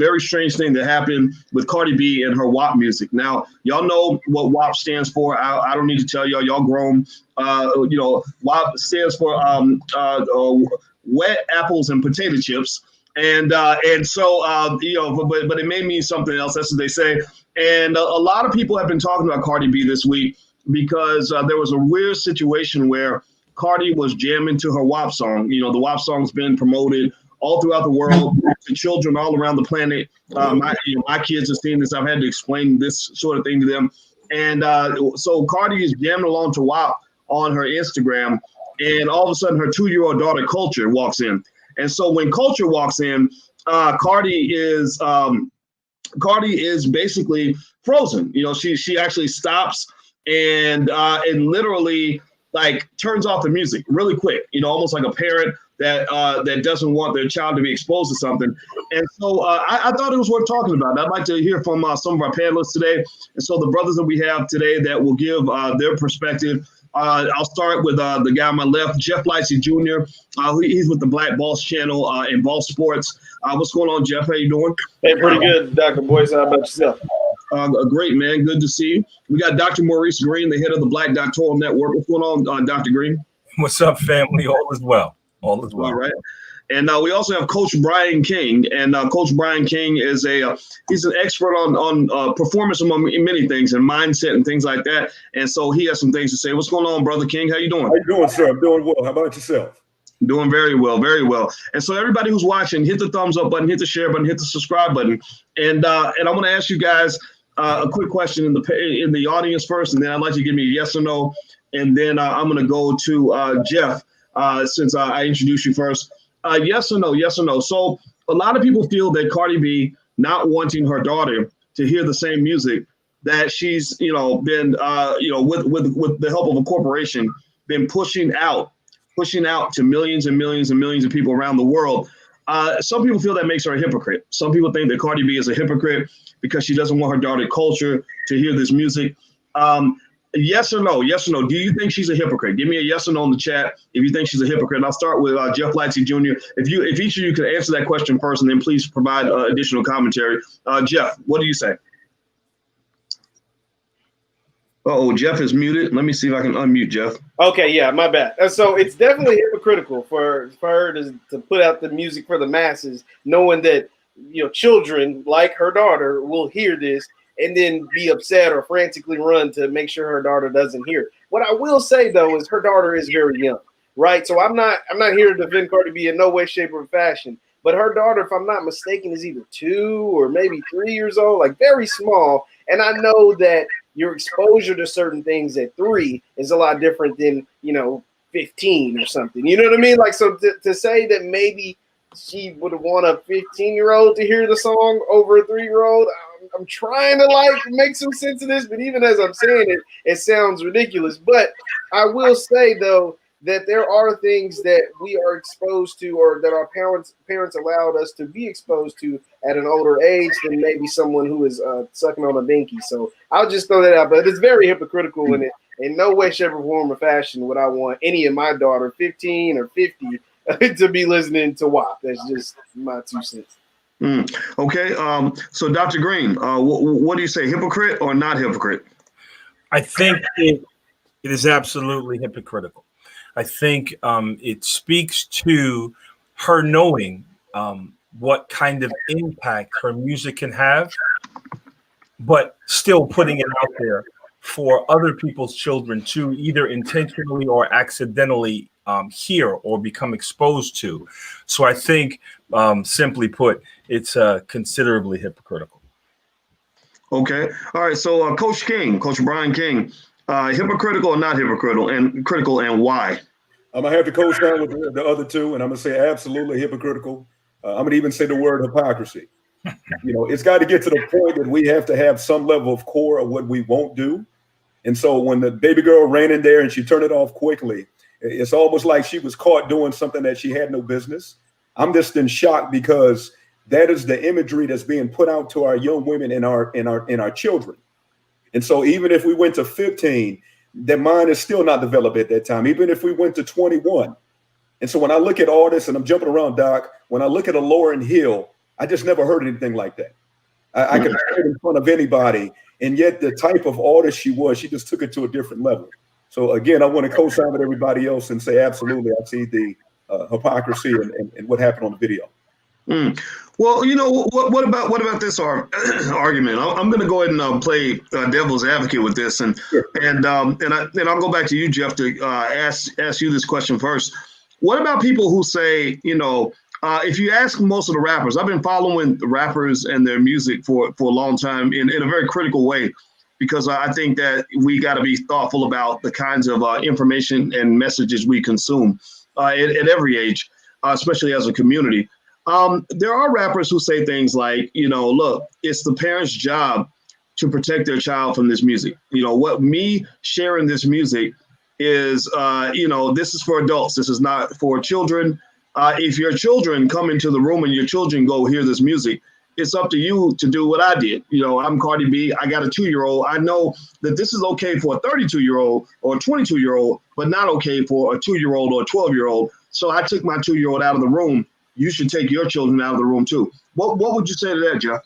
very strange thing that happened with Cardi B and her WAP music. Now, y'all know what WAP stands for. I don't need to tell y'all. Y'all grown. WAP stands for wet apples and potato chips. And so but it may mean something else. That's what they say. And a lot of people have been talking about Cardi B this week because there was a weird situation where Cardi was jamming to her WAP song. The WAP song's been promoted all throughout the world to children all around the planet. My kids have seen this. I've had to explain this sort of thing to them. And so Cardi is jamming along to WAP on her Instagram, and all of a sudden her 2-year-old daughter Culture walks in. And so when Culture walks in, Cardi is basically frozen. She actually stops and literally like turns off the music really quick. Almost like a parent that doesn't want their child to be exposed to something. And so I thought it was worth talking about. I'd like to hear from some of our panelists today. And so the brothers that we have today that will give their perspective. I'll start with the guy on my left, Jeff Lightsey Jr. He's with the Black Boss channel in Ball Sports. What's going on, Jeff? How you doing? Hey, pretty good, Dr. Boyce. How about yourself? Great, man. Good to see you. We got Dr. Maurice Green, the head of the Black Doctoral Network. What's going on, Dr. Green? What's up, family? All is well. All is well. All right. And we also have Coach Brian King, and Coach Brian King is he's an expert on performance among many things and mindset and things like that. And so he has some things to say. What's going on, Brother King? How you doing? How you doing, sir? I'm doing well. How about yourself? Doing very well, very well. And so everybody who's watching, hit the thumbs up button, hit the share button, hit the subscribe button. And I want to ask you guys a quick question in the audience first, and then I'd like you to give me a yes or no. And then I'm going to go to Jeff since I introduced you first. Yes or no, yes or no. So a lot of people feel that Cardi B not wanting her daughter to hear the same music that she's, been, with the help of a corporation, been pushing out to millions and millions and millions of people around the world. Some people feel that makes her a hypocrite. Some people think that Cardi B is a hypocrite because she doesn't want her daughter Culture to hear this music. Yes or no? Yes or no? Do you think she's a hypocrite? Give me a yes or no in the chat if you think she's a hypocrite. And I'll start with Jeff Lightsey Jr. If each of you could answer that question first, and then please provide additional commentary. Jeff, what do you say? Jeff is muted. Let me see if I can unmute Jeff. Okay, yeah, my bad. So it's definitely hypocritical for her to put out the music for the masses, knowing that children like her daughter will hear this and then be upset or frantically run to make sure her daughter doesn't hear it. What I will say though is her daughter is very young, right? So I'm not here to defend Cardi B in no way, shape, or fashion. But her daughter, if I'm not mistaken, is either 2 or maybe 3 years old, like very small. And I know that your exposure to certain things at 3 is a lot different than 15 or something. You know what I mean? Like, so to say that maybe she would want a 15-year-old to hear the song over a 3-year-old. I'm trying to make some sense of this, but even as I'm saying it, it sounds ridiculous. But I will say though that there are things that we are exposed to, or that our parents allowed us to be exposed to at an older age than maybe someone who is sucking on a binky. So I'll just throw that out. But it's very hypocritical in it. In no way, shape, or form or fashion would I want any of my daughter, 15 or 50, to be listening to WAP. That's just my 2 cents. Okay. So Dr. Green, what do you say, hypocrite or not hypocrite? I think it is absolutely hypocritical. I think it speaks to her knowing what kind of impact her music can have, but still putting it out there for other people's children to either intentionally or accidentally hear or become exposed to. So I think, simply put, it's considerably hypocritical. Okay. All right. So Coach Brian King, hypocritical or not hypocritical, and critical, and why? I'm going to have to co-sign with the other two, and I'm going to say absolutely hypocritical. I'm going to even say the word hypocrisy. It's got to get to the point that we have to have some level of core of what we won't do. And so when the baby girl ran in there and she turned it off quickly, it's almost like she was caught doing something that she had no business. I'm just in shock because that is the imagery that's being put out to our young women and our children. And so even if we went to 15, their mind is still not developed at that time, even if we went to 21. And so when I look at all this, and I'm jumping around, Doc, when I look at a Lauryn Hill, I just never heard anything like that. I could play it in front of anybody, and yet the type of artist she was, she just took it to a different level. So again, I want to co-sign with everybody else and say, absolutely, I see the hypocrisy and what happened on the video. Well, what about this argument? I'm going to go ahead and play devil's advocate with this, and I'll go back to you, Jeff, to ask you this question first. What about people who say, if you ask most of the rappers, I've been following the rappers and their music for a long time in a very critical way, because I think that we got to be thoughtful about the kinds of information and messages we consume at every age, especially as a community. There are rappers who say things like, look, it's the parents' job to protect their child from this music. What me sharing this music is, this is for adults. This is not for children. If your children come into the room and your children go hear this music, it's up to you to do what I did. I'm Cardi B. I got a 2-year-old. I know that this is okay for a 32-year-old or a 22-year-old, but not okay for a 2-year-old or a 12-year-old. So I took my 2-year-old out of the room. You should take your children out of the room too. What would you say to that, Jeff?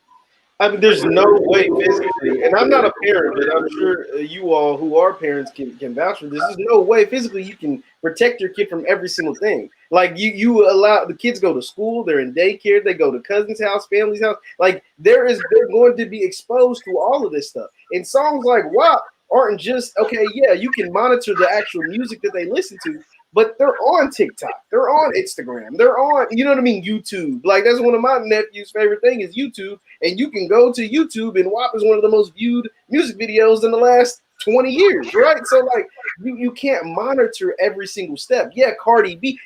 I mean, there's no way physically, and I'm not a parent, but I'm sure you all who are parents can vouch for this. There's no way physically you can protect your kid from every single thing. Like you allow the kids go to school, they're in daycare, they go to cousin's house, family's house. Like they're going to be exposed to all of this stuff. And songs like WAP aren't just, okay, yeah, you can monitor the actual music that they listen to, but they're on TikTok, they're on Instagram, they're on, YouTube. Like that's one of my nephew's favorite thing is YouTube. And you can go to YouTube, and WAP is one of the most viewed music videos in the last 20 years, right? So like you can't monitor every single step. Yeah, Cardi B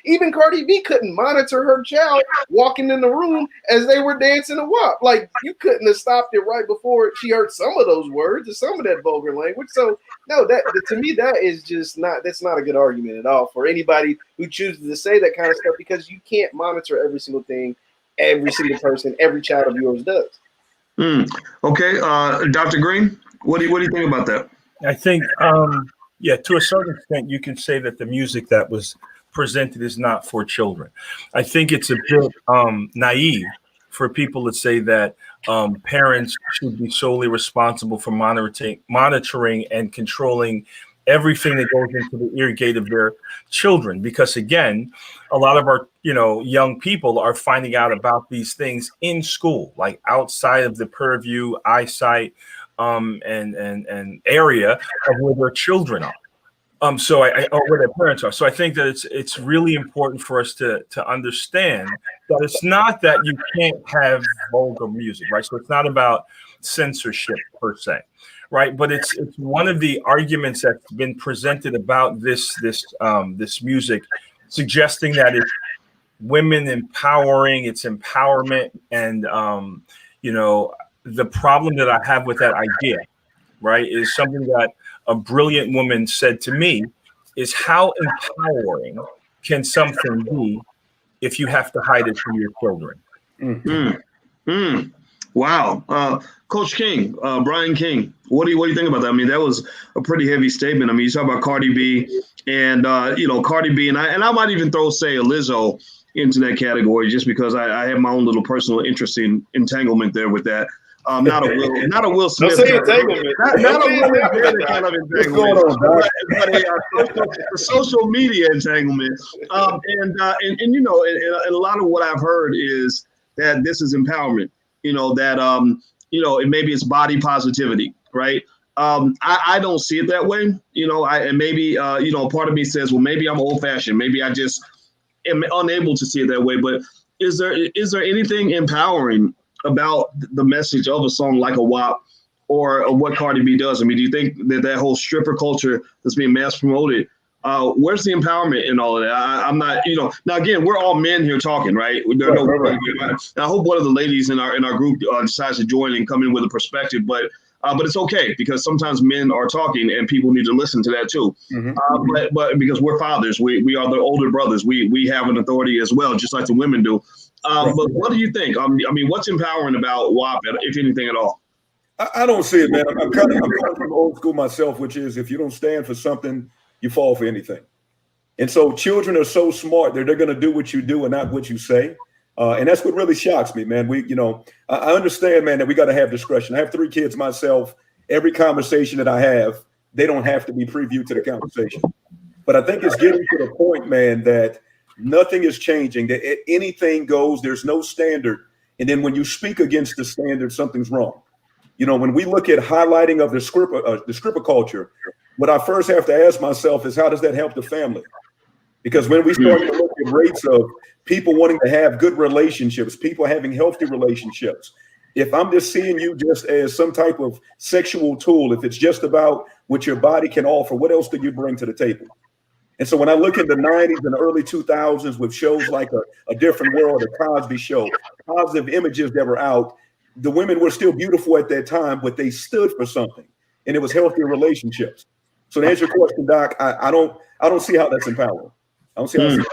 couldn't monitor her child walking in the room as they were dancing a WAP. Like you couldn't have stopped it right before she heard some of those words or some of that vulgar language. So no, that to me, that's not a good argument at all for anybody who chooses to say that kind of stuff, because you can't monitor every single thing every single person, every child of yours does. Okay, Dr. Green, what do you think about that? I think, to a certain extent, you can say that the music that was presented is not for children. I think it's a bit naive for people to say that parents should be solely responsible for monitoring and controlling everything that goes into the ear gate of their children, because again, a lot of our young people are finding out about these things in school, like outside of the purview, eyesight, and area of where their children are. Or where their parents are. So I think that it's really important for us to understand that it's not that you can't have vulgar music, right? So it's not about censorship per se, right? But it's one of the arguments that's been presented about this music, suggesting that it's women empowering, it's empowerment, and the problem that I have with that idea, right, is something that a brilliant woman said to me, is how empowering can something be if you have to hide it from your children? Wow. Coach King, Brian King, what do you think about that? I mean, that was a pretty heavy statement. I mean, you talk about Cardi B and, Cardi B, and I might even throw, say, a Lizzo into that category, just because I have my own little personal interest in entanglement there with that. Not a Will Smith. Don't say entanglement. Not a Will Smith kind of entanglement. But a social media entanglement. And a lot of what I've heard is that this is empowerment. Maybe it's body positivity, right? I don't see it that way. And maybe part of me says, well, maybe I'm old fashioned. Maybe I just am unable to see it that way. But is there anything empowering about the message of a song like a WAP or what Cardi B does? I mean, do you think that whole stripper culture that's being mass promoted, where's the empowerment in all of that? I'm not, now again, we're all men here talking, right? I hope one of the ladies in our group decides to join and come in with a perspective, but it's okay, because sometimes men are talking and people need to listen to that too. But because we're fathers, we are the older brothers. We have an authority as well, just like the women do. But what do you think? I mean, what's empowering about WAP, if anything at all? I don't see it, man. I'm coming from old school myself, which is if you don't stand for something, you fall for anything. And so children are so smart that they're going to do what you do and not what you say. And that's what really shocks me, man. I understand, man, that we got to have discretion. I have 3 kids myself. Every conversation that I have, they don't have to be previewed to the conversation. But I think it's getting to the point, man, that nothing is changing, that anything goes, there's no standard. And then when you speak against the standard, something's wrong. When we look at highlighting of the stripper culture, what I first have to ask myself is, how does that help the family? Because when we start to look at rates of people wanting to have good relationships, people having healthy relationships, if I'm just seeing you just as some type of sexual tool, if it's just about what your body can offer, what else do you bring to the table? And so when I look in the 90s and the early 2000s with shows like A Different World, The Cosby Show, positive images that were out, the women were still beautiful at that time, but they stood for something, and it was healthy relationships. So to answer your question, Doc, I don't see how that's empowering. I don't see how that's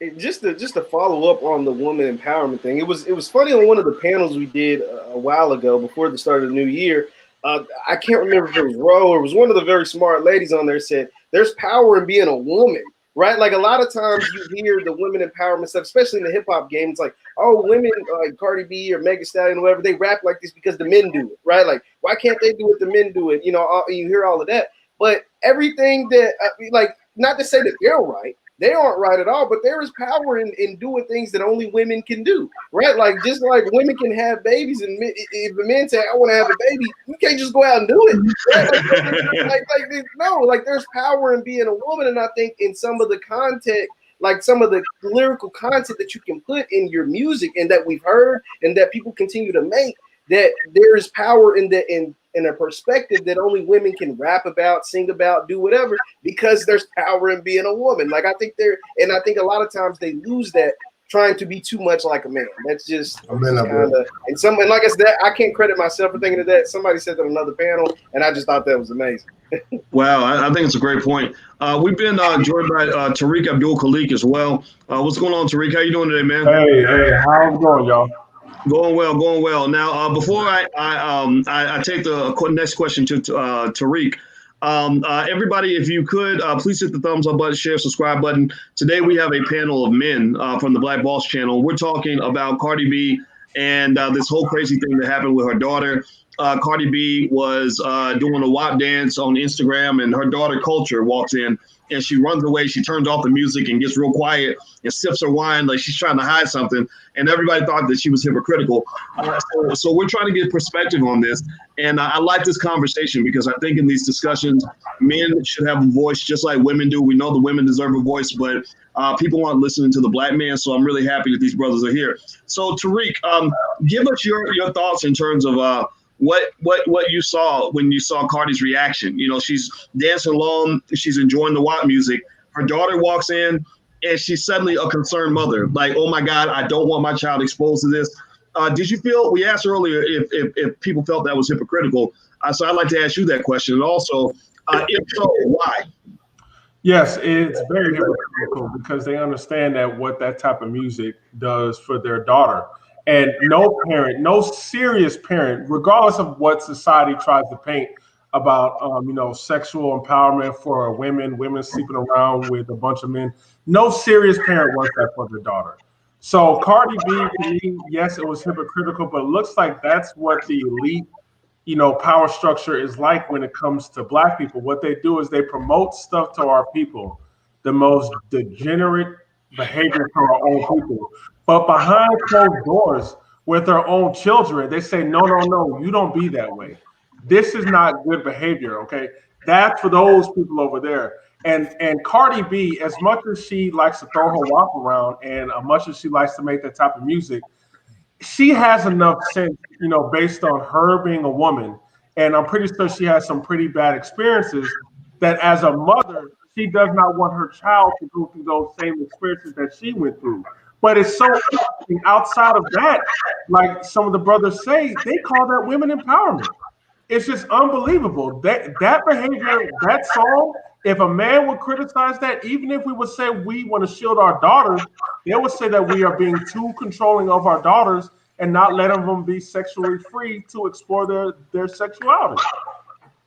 empowering. Just to follow up on the woman empowerment thing, it was funny on one of the panels we did a while ago before the start of the new year. I can't remember if it was Ro or it was one of the very smart ladies on there said, there's power in being a woman, right? Like a lot of times you hear the women empowerment stuff, especially in the hip hop game. It's like, oh, women like Cardi B or Megan Stallion, whatever, they rap like this because the men do it, right? Like, why can't they do it? The men do it. You hear all of that. But everything that, not to say that they're right. They aren't right at all, but there is power in doing things that only women can do, right? Like, just like women can have babies, and if a man say, I want to have a baby, you can't just go out and do it. Right? There's power in being a woman, and I think in some of the content, like some of the lyrical content that you can put in your music and that we've heard and that people continue to make, that there is power in a perspective that only women can rap about, sing about, do whatever, because there's power in being a woman. Like I think a lot of times they lose that trying to be too much like a man. That's just kind of, and like I said, I can't credit myself for thinking of that. Somebody said that on another panel, and I just thought that was amazing. Wow, I think it's a great point. We've been joined by Tariq Abdul Khalik as well. What's going on, Tariq? How you doing today, man? Hey, how's it going, y'all? Going well. Now, before I take the next question to Tariq, everybody, if you could, please hit the thumbs up button, share, subscribe button. Today we have a panel of men from the Black Boss channel. We're talking about Cardi B and this whole crazy thing that happened with her daughter. Cardi B was doing a WAP dance on Instagram, and her daughter Culture walks in and she runs away. She turns off the music and gets real quiet and sips her wine like she's trying to hide something. And everybody thought that she was hypocritical. So we're trying to get perspective on this. And I like this conversation because I think in these discussions, men should have a voice just like women do. We know the women deserve a voice, but people aren't listening to the black man. So I'm really happy that these brothers are here. So Tariq, give us your thoughts in terms of what you saw when you saw Cardi's reaction. She's dancing along, she's enjoying the WAP music. Her daughter walks in, and she's suddenly a concerned mother. Like, oh my God, I don't want my child exposed to this. Did you feel? We asked earlier if people felt that was hypocritical. So I'd like to ask you that question. And also, if so, why? Yes, it's very hypocritical because they understand that what that type of music does for their daughter. And no parent, no serious parent, regardless of what society tries to paint about, sexual empowerment for women sleeping around with a bunch of men, no serious parent wants that for their daughter. So Cardi B, to me, yes, it was hypocritical, but it looks like that's what the elite, power structure is like when it comes to Black people. What they do is they promote stuff to our people, the most degenerate behavior for our own people. But behind closed doors with their own children, they say, no, you don't be that way. This is not good behavior, okay? That's for those people over there. And Cardi B, as much as she likes to throw her WAP around and as much as she likes to make that type of music, she has enough sense, based on her being a woman, and I'm pretty sure she has some pretty bad experiences, that as a mother, she does not want her child to go through those same experiences that she went through. But it's so interesting. Outside of that, like some of the brothers say, they call that women empowerment. It's just unbelievable. That behavior, that song, if a man would criticize that, even if we would say we want to shield our daughters, they would say that we are being too controlling of our daughters and not letting them be sexually free to explore their sexuality.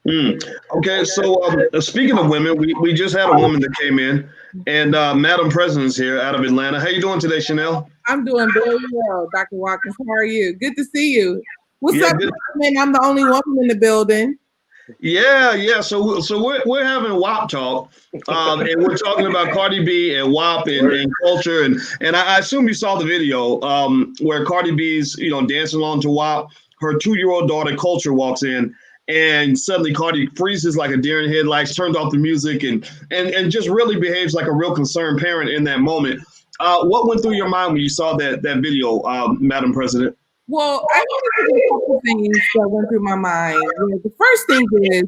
Okay, so speaking of women, we just had a woman that came in, and Madam President's here out of Atlanta. How you doing today, Chanel? I'm doing very well, Dr. Watkins. How are you? Good to see you. What's up, Good. man? I'm the only woman in the building. Yeah. So we're having WAP talk, and we're talking about Cardi B and WAP and culture, and I assume you saw the video where Cardi B's dancing along to WAP. Her 2-year-old daughter Culture walks in, and suddenly Cardi freezes like a deer in headlights, turns off the music, and just really behaves like a real concerned parent in that moment. What went through your mind when you saw that video, Madam President? Well, I think there's a couple things that went through my mind. The first thing is,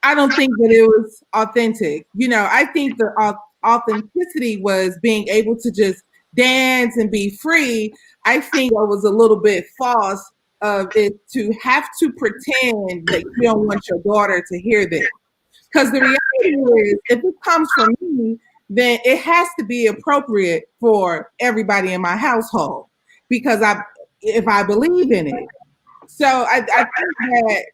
I don't think that it was authentic. I think the authenticity was being able to just dance and be free. I think it was a little bit false of it to have to pretend that you don't want your daughter to hear this. Because the reality is, if it comes from me, then it has to be appropriate for everybody in my household. Because if I believe in it. So I think that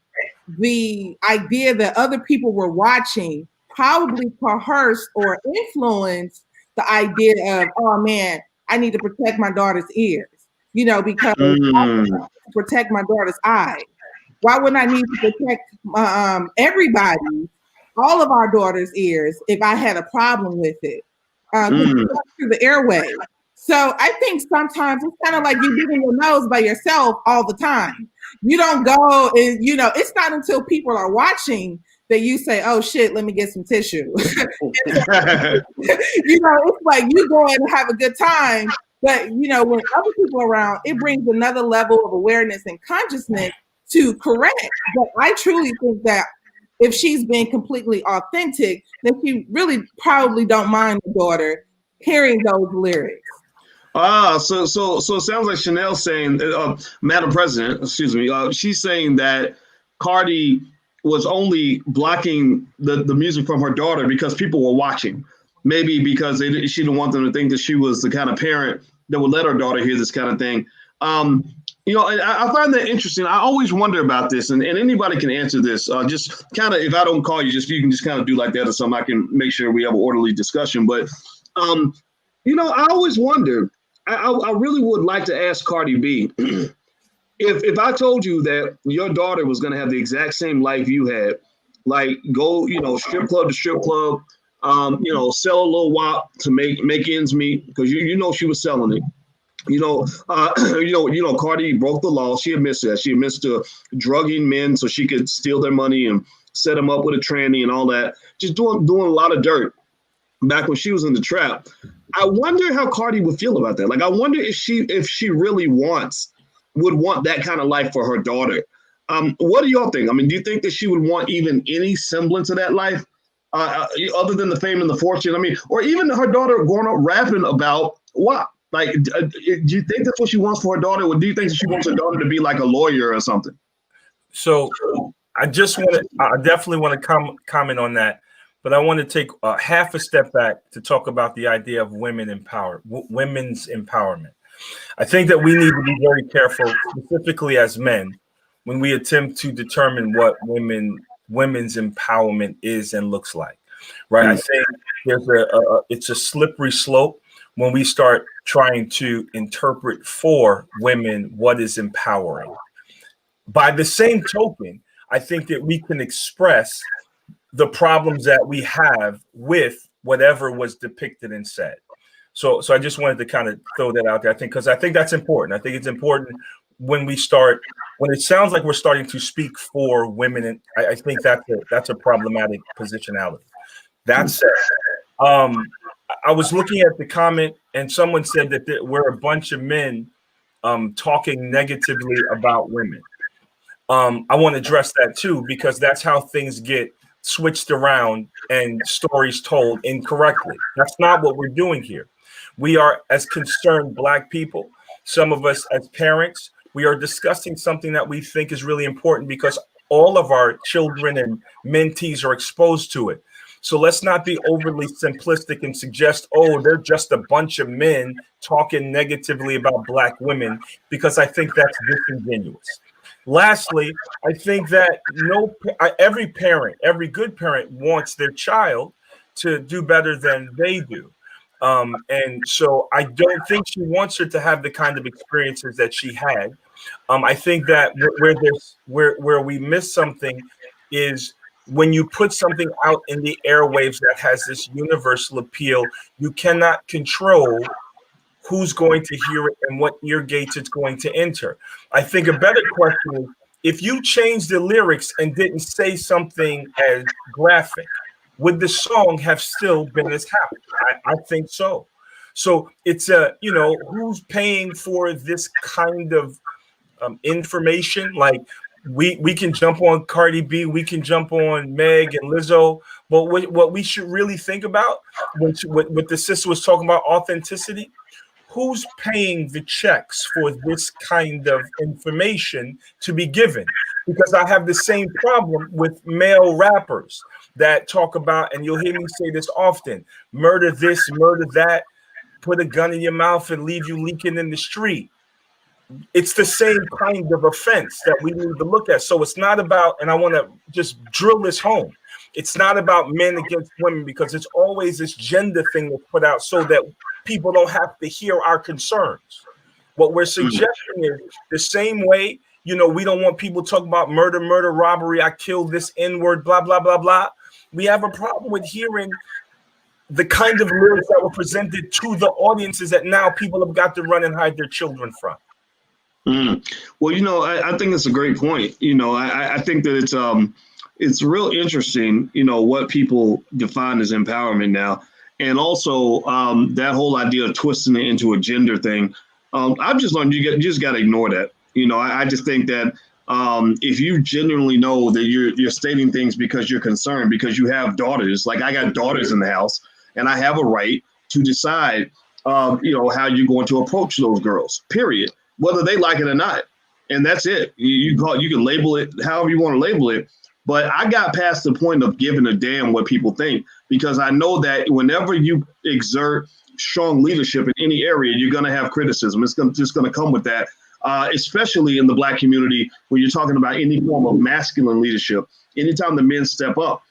the idea that other people were watching probably coerced or influenced the idea of, oh man, I need to protect my daughter's ears, because I need to protect my daughter's eyes. Why wouldn't I need to protect everybody, all of our daughter's ears, if I had a problem with it? Through the airway. So I think sometimes it's kind of like you digging your nose by yourself all the time. You don't go and, it's not until people are watching that you say, oh shit, let me get some tissue. It's like you go and have a good time, but when other people are around, it brings another level of awareness and consciousness to correct. But I truly think that if she's being completely authentic, then she really probably don't mind the daughter hearing those lyrics. So it sounds like Chanel's saying, Madam President, excuse me, she's saying that Cardi was only blocking the music from her daughter because people were watching. Maybe because she didn't want them to think that she was the kind of parent that would let her daughter hear this kind of thing. I find that interesting. I always wonder about this, and anybody can answer this. Just kind of, if I don't call you, you can just kind of do like that or something. I can make sure we have an orderly discussion. But, I always wonder, I really would like to ask Cardi B, if I told you that your daughter was going to have the exact same life you had, like go, strip club to strip club, sell a little WAP to make ends meet, because she was selling it. Cardi broke the law. She admits that. She admits to drugging men so she could steal their money and set them up with a tranny and all that. Just doing a lot of dirt back when she was in the trap. I wonder how Cardi would feel about that. Like, I wonder if she really would want that kind of life for her daughter. What do y'all think? I mean, do you think that she would want even any semblance of that life, other than the fame and the fortune? I mean, or even her daughter growing up rapping about what? Like, do you think that's what she wants for her daughter, or do you think she wants her daughter to be like a lawyer or something? So I definitely want to comment on that, but I want to take half a step back to talk about the idea of women's empowerment. I think that we need to be very careful, specifically as men, when we attempt to determine what women's empowerment is and looks like, right? I think it's a slippery slope when we start trying to interpret for women what is empowering. By the same token, I think that we can express the problems that we have with whatever was depicted and said. So I just wanted to kind of throw that out there. Because I think that's important. I think it's important when it sounds like we're starting to speak for women, and I think that's a problematic positionality. That said, I was looking at the comment, and someone said that we're a bunch of men talking negatively about women. I want to address that too, because that's how things get switched around and stories told incorrectly. That's not what we're doing here. We are, as concerned Black people, some of us as parents, we are discussing something that we think is really important because all of our children and mentees are exposed to it. So let's not be overly simplistic and suggest, oh, they're just a bunch of men talking negatively about Black women, because I think that's disingenuous. Lastly, I think that every parent, every good parent wants their child to do better than they do. And so I don't think she wants her to have the kind of experiences that she had. I think that where we miss something is when you put something out in the airwaves that has this universal appeal, you cannot control who's going to hear it and what ear gates it's going to enter. I think a better question is if you change the lyrics and didn't say something as graphic, would the song have still been as happy? I think so. So it's who's paying for this kind of information? Like we can jump on Cardi B, we can jump on Meg and Lizzo, but what we should really think about, what the sister was talking about, authenticity. Who's paying the checks for this kind of information to be given? Because I have the same problem with male rappers that talk about, and you'll hear me say this often, murder this, murder that, put a gun in your mouth and leave you leaking in the street. It's the same kind of offense that we need to look at. So it's not about, and I want to just drill this home, it's not about men against women, because it's always this gender thing that's put out so that people don't have to hear our concerns. What we're suggesting is the same way, we don't want people talking about murder, robbery, I killed this N-word, blah, blah, blah, blah. We have a problem with hearing the kind of lyrics that were presented to the audiences that now people have got to run and hide their children from. Well, I think that's a great point. I think that it's real interesting, what people define as empowerment now. And also that whole idea of twisting it into a gender thing. I've just learned you just got to ignore that. I just think that if you genuinely know that you're stating things because you're concerned, because you have daughters, like I got daughters in the house, and I have a right to decide, how you're going to approach those girls, period, whether they like it or not. And that's it. You can label it however you want to label it. But I got past the point of giving a damn what people think, because I know that whenever you exert strong leadership in any area, you're going to have criticism. It's just going to come with that, especially in the Black community when you're talking about any form of masculine leadership. Anytime the men step up,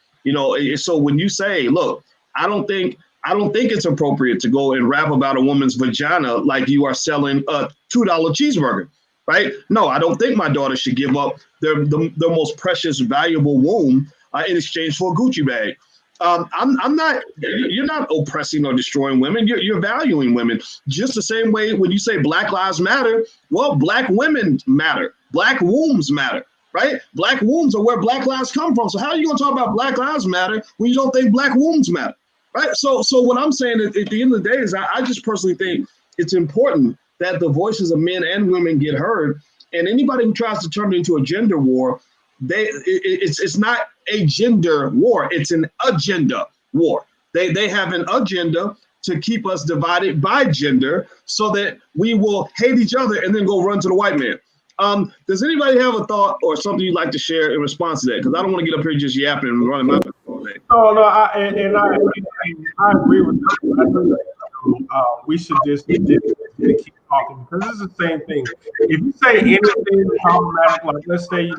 so when you say, look, I don't think it's appropriate to go and rap about a woman's vagina like you are selling a $2 cheeseburger. Right? No, I don't think my daughter should give up their most precious, valuable womb in exchange for a Gucci bag. I'm not. You're not oppressing or destroying women. You're valuing women just the same way when you say Black Lives Matter. Well, Black women matter. Black wombs matter. Right? Black wombs are where Black lives come from. So how are you going to talk about Black Lives Matter when you don't think Black wombs matter? Right? So what I'm saying at the end of the day is I just personally think it's important that the voices of men and women get heard, and anybody who tries to turn it into a gender war, it's not a gender war, it's an agenda war. They have an agenda to keep us divided by gender so that we will hate each other and then go run to the white man. Does anybody have a thought or something you'd like to share in response to that? Because I don't want to get up here just yapping and running my mouth all day. No, I agree with you. We should just keep talking, because this is the same thing. If you say anything problematic, like let's say,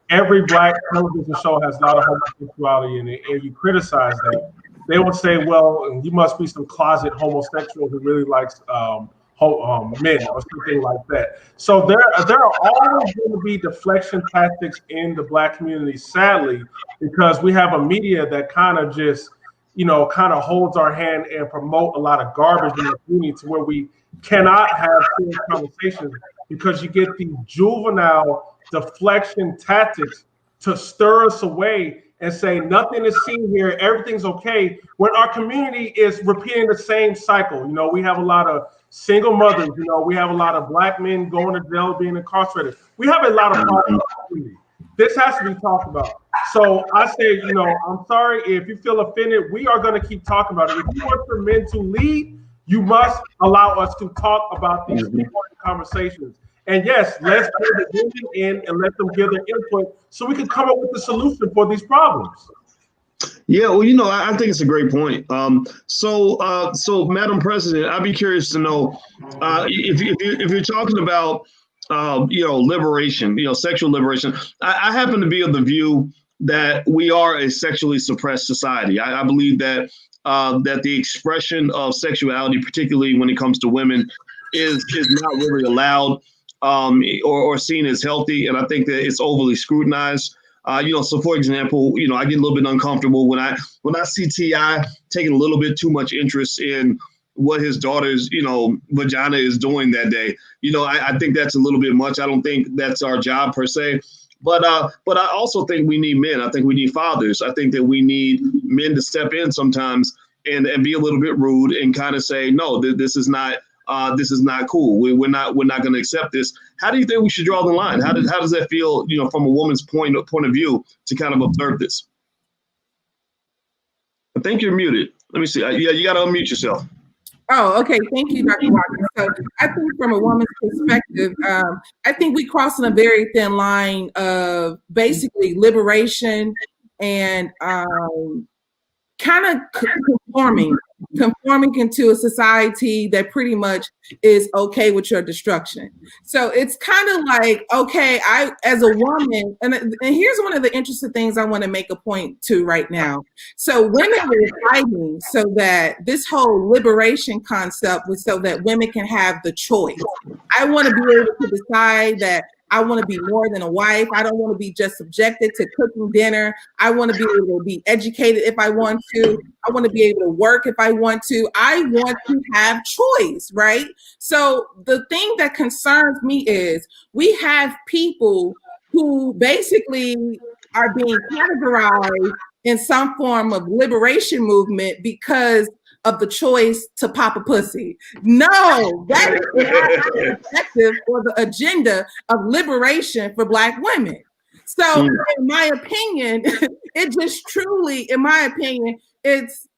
every Black television show has a lot of homosexuality in it, and you criticize that, they will say, well, you must be some closet homosexual who really likes men or something like that. So there are always going to be deflection tactics in the Black community, sadly, because we have a media that kind of just kind of holds our hand and promote a lot of garbage in the community to where we cannot have serious conversations, because you get these juvenile deflection tactics to stir us away and say nothing is seen here, everything's okay, when our community is repeating the same cycle. We have a lot of single mothers, we have a lot of Black men going to jail, being incarcerated. We have a lot of problems in the community. This has to be talked about. So I say, I'm sorry if you feel offended. We are going to keep talking about it. If you want for men to lead, you must allow us to talk about these important conversations. And yes, let's bring the women in and let them give their input so we can come up with a solution for these problems. Yeah, well, I think it's a great point. So Madam President, I'd be curious to know if you're talking about liberation, sexual liberation. I happen to be of the view that we are a sexually suppressed society. I believe that that the expression of sexuality, particularly when it comes to women, is not really allowed or seen as healthy. And I think that it's overly scrutinized. So for example, I get a little bit uncomfortable when I see T.I. taking a little bit too much interest in what his daughter's, vagina is doing that day. I think that's a little bit much. I don't think that's our job per se. But I also think we need men. I think we need fathers. I think that we need men to step in sometimes and be a little bit rude and kind of say, no, this is not cool. We're not going to accept this. How do you think we should draw the line? How does that feel, from a woman's point of view to kind of observe this? I think you're muted. Let me see. Yeah, you got to unmute yourself. Oh, okay. Thank you, Dr. Walker. So I think from a woman's perspective, I think we crossing a very thin line of basically liberation and kind of conforming into a society that pretty much is okay with your destruction. So it's kind of like, okay, I, as a woman, and here's one of the interesting things I want to make a point to right now. So women were fighting so that this whole liberation concept was so that women can have the choice. I want to be able to decide that I want to be more than a wife. I don't want to be just subjected to cooking dinner. I want to be able to be educated if I want to. I want to be able to work if I want to. I want to have choice, right? So the thing that concerns me is we have people who basically are being categorized in some form of liberation movement because of the choice to pop a pussy. No, that is not the objective or the agenda of liberation for Black women. So in my opinion, it just truly, in my opinion, it's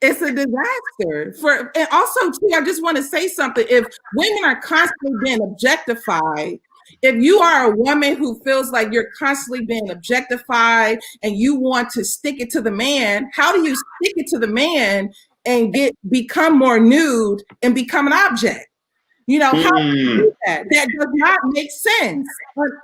a disaster. And also too, I just want to say something. If women are constantly being objectified, if you are a woman who feels like you're constantly being objectified and you want to stick it to the man, how do you stick it to the man and become more nude and become an object? How do you do that? That does not make sense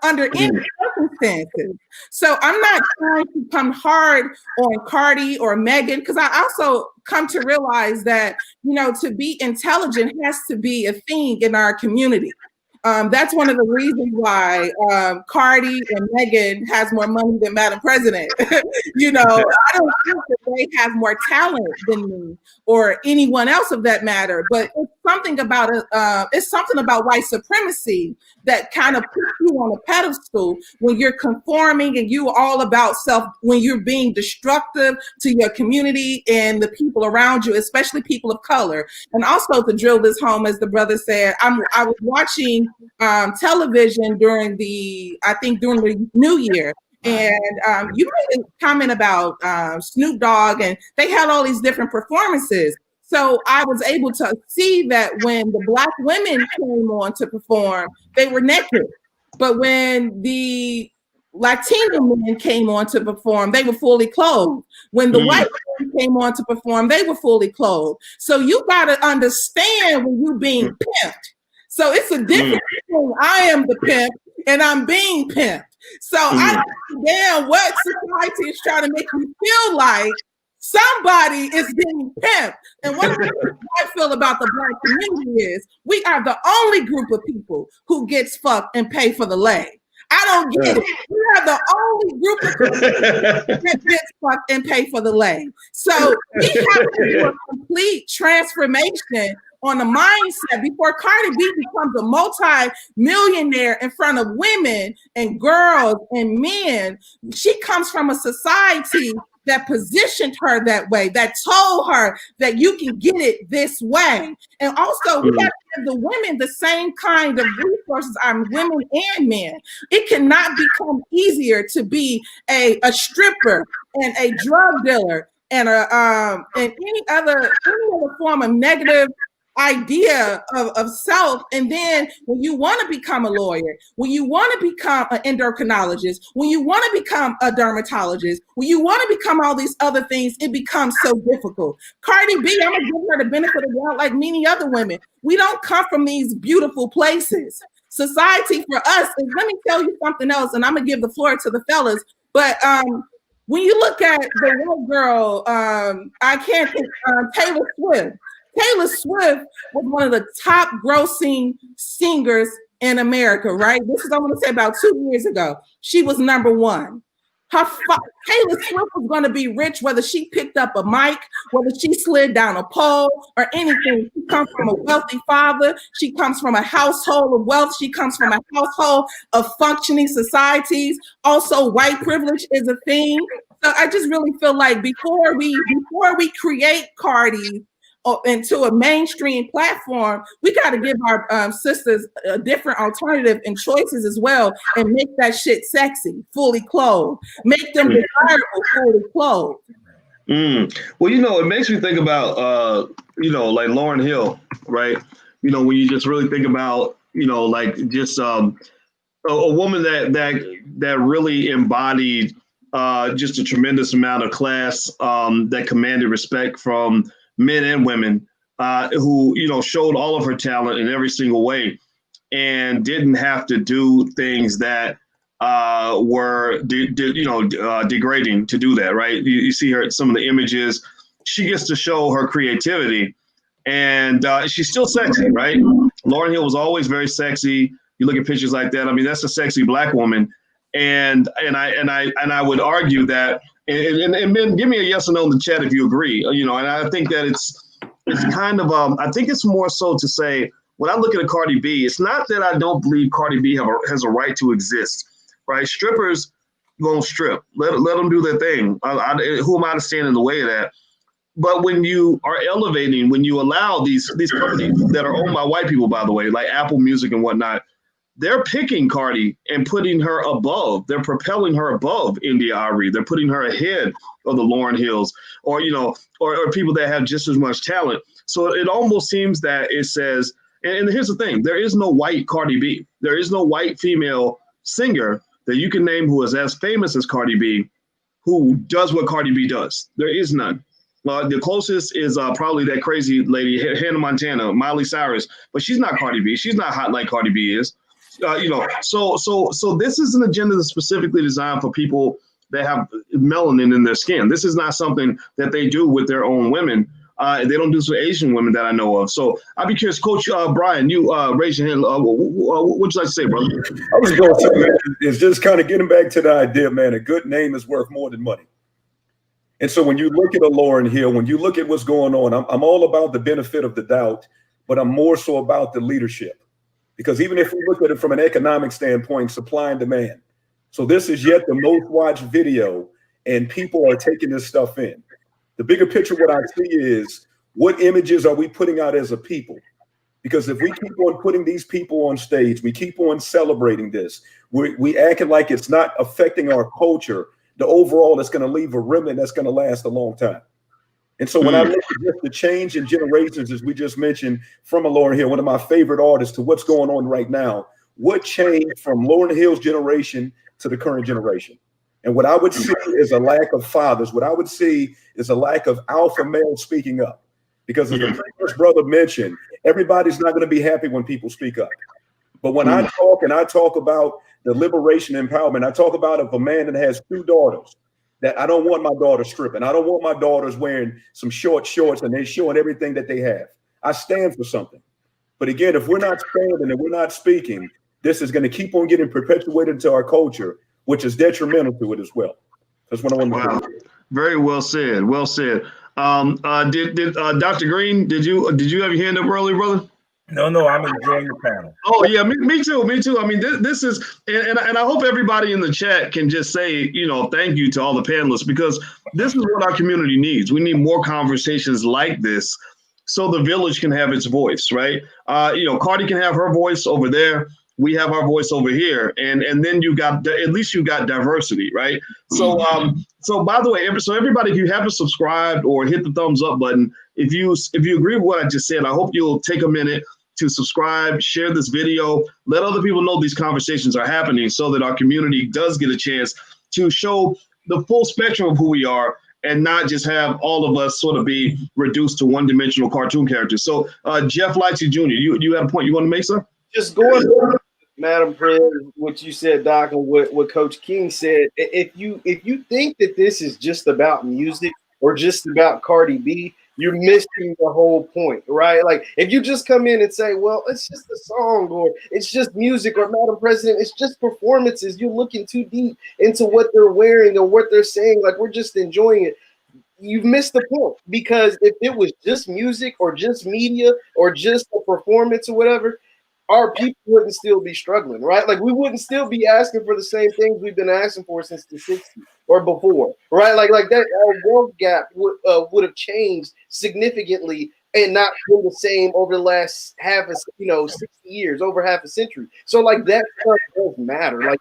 under any circumstances. So I'm not trying to come hard on Cardi or Megan, because I also come to realize that, to be intelligent has to be a thing in our community. That's one of the reasons why Cardi and Megan has more money than Madam President. I don't think that they have more talent than me or anyone else of that matter. But it's something about white supremacy that kind of puts you on a pedestal when you're conforming and you all about when you're being destructive to your community and the people around you, especially people of color. And also to drill this home, as the brother said, I was watching television during the New Year. And you made a comment about Snoop Dogg, and they had all these different performances. So I was able to see that when the Black women came on to perform, they were naked. But when the Latino men came on to perform, they were fully clothed. When the white men came on to perform, they were fully clothed. So you got to understand when you're being pimped. So it's a difference between I am the pimp and I'm being pimped. So I don't understand what society is trying to make you feel like somebody is being pimped. And what I feel about the Black community is we are the only group of people who gets fucked and pay for the leg. I don't get it. We are the only group of people that gets fucked and pay for the leg. So we have to do a complete transformation on the mindset before Cardi B becomes a multi-millionaire in front of women and girls and men. She comes from a society that positioned her that way, that told her that you can get it this way. And also, we have to give the women the same kind of resources on women and men. It cannot become easier to be a stripper and a drug dealer and any other form of negative idea of self. And then when you want to become a lawyer, when you want to become an endocrinologist, when you want to become a dermatologist, when you want to become all these other things, it becomes so difficult. Cardi B, I'm gonna give her the benefit of the doubt like many other women. We don't come from these beautiful places. society for us is, let me tell you something else, and I'm gonna give the floor to the fellas. But when you look at the white girl, I can't think, Taylor Swift. Taylor Swift was one of the top grossing singers in America, right? This is, I want to say, about 2 years ago. She was number one. Taylor Swift was going to be rich, whether she picked up a mic, whether she slid down a pole or anything. She comes from a wealthy father. She comes from a household of wealth. She comes from a household of functioning societies. Also, white privilege is a thing. So I just really feel like before we create Cardi into a mainstream platform, we got to give our sisters a different alternative and choices as well, and make that shit sexy, fully clothed, make them desirable, fully clothed. Well, it makes me think about, like Lauryn Hill, right? When you just really think about, like just a woman that really embodied just a tremendous amount of class, that commanded respect from men and women, who, showed all of her talent in every single way and didn't have to do things that were degrading to do that, right? You see her, some of the images, she gets to show her creativity, and she's still sexy, right? Lauryn Hill was always very sexy. You look at pictures like that, I mean, that's a sexy Black woman. And I would argue that, and Ben, give me a yes or no in the chat if you agree. And I think that it's kind of I think it's more so to say, when I look at a Cardi B, it's not that I don't believe Cardi B has a right to exist, right? Strippers gonna strip, let them do their thing. Who am I to stand in the way of that? But when you are elevating, when you allow these companies that are owned by white people, by the way, like Apple Music and whatnot, they're picking Cardi and putting her above. They're propelling her above India Arie. They're putting her ahead of the Lauryn Hills, or or people that have just as much talent. So it almost seems that it says, and here's the thing: there is no white Cardi B. There is no white female singer that you can name who is as famous as Cardi B, who does what Cardi B does. There is none. The closest is probably that crazy lady, Hannah Montana, Miley Cyrus, but she's not Cardi B. She's not hot like Cardi B is. So this is an agenda that's specifically designed for people that have melanin in their skin. This is not something that they do with their own women. They don't do this with Asian women that I know of. So I'd be curious, Coach Brian, you raise your hand. What would you like to say, brother? I was going to say, man, it's just kind of getting back to the idea, man, a good name is worth more than money. And so when you look at a Lauryn Hill, when you look at what's going on, I'm all about the benefit of the doubt, but I'm more so about the leadership. Because even if we look at it from an economic standpoint, supply and demand. So this is yet the most watched video, and people are taking this stuff in. The bigger picture, what I see is, what images are we putting out as a people? Because if we keep on putting these people on stage, we keep on celebrating this, we acting like it's not affecting our culture, the overall is going to leave a remnant that's going to last a long time. And so when I look at just the change in generations, as we just mentioned, from a Lauryn Hill, one of my favorite artists, to what's going on right now, what changed from Lauryn Hill's generation to the current generation? And what I would see is a lack of fathers. What I would see is a lack of alpha males speaking up. Because as the previous brother mentioned, everybody's not going to be happy when people speak up. But when I talk about the liberation empowerment, I talk about if a man that has 2 daughters, that I don't want my daughter stripping. I don't want my daughters wearing some short shorts and they're showing everything that they have. I stand for something. But again, if we're not standing and we're not speaking, this is going to keep on getting perpetuated into our culture, which is detrimental to it as well. That's what I want to say. Very well said. Well said. Did Dr. Green, did you have your hand up early, brother? No, I'm enjoying the panel. Oh yeah, me too. I mean, this is, and I hope everybody in the chat can just say, thank you to all the panelists, because this is what our community needs. We need more conversations like this, so the village can have its voice, right? Cardi can have her voice over there. We have our voice over here, and then at least you got diversity, right? So by the way, so everybody, if you haven't subscribed or hit the thumbs up button, if you agree with what I just said, I hope you'll take a minute to subscribe, share this video, let other people know these conversations are happening, so that our community does get a chance to show the full spectrum of who we are, and not just have all of us sort of be reduced to one-dimensional cartoon characters. So Jeff Lightsey Jr., you had a point you want to make, sir? Just going Madam Pres, what you said, Doc, and what Coach King said. If you think that this is just about music or just about Cardi B, you're missing the whole point, right? Like if you just come in and say, well, it's just a song or it's just music or Madam President, it's just performances, you're looking too deep into what they're wearing or what they're saying, like we're just enjoying it. You've missed the point, because if it was just music or just media or just a performance or whatever, our people wouldn't still be struggling, right? Like we wouldn't still be asking for the same things we've been asking for since the 60s or before, right? Like that our wealth gap would have changed significantly and not been the same over the last 60 years, over half a century. So like that stuff does matter. Like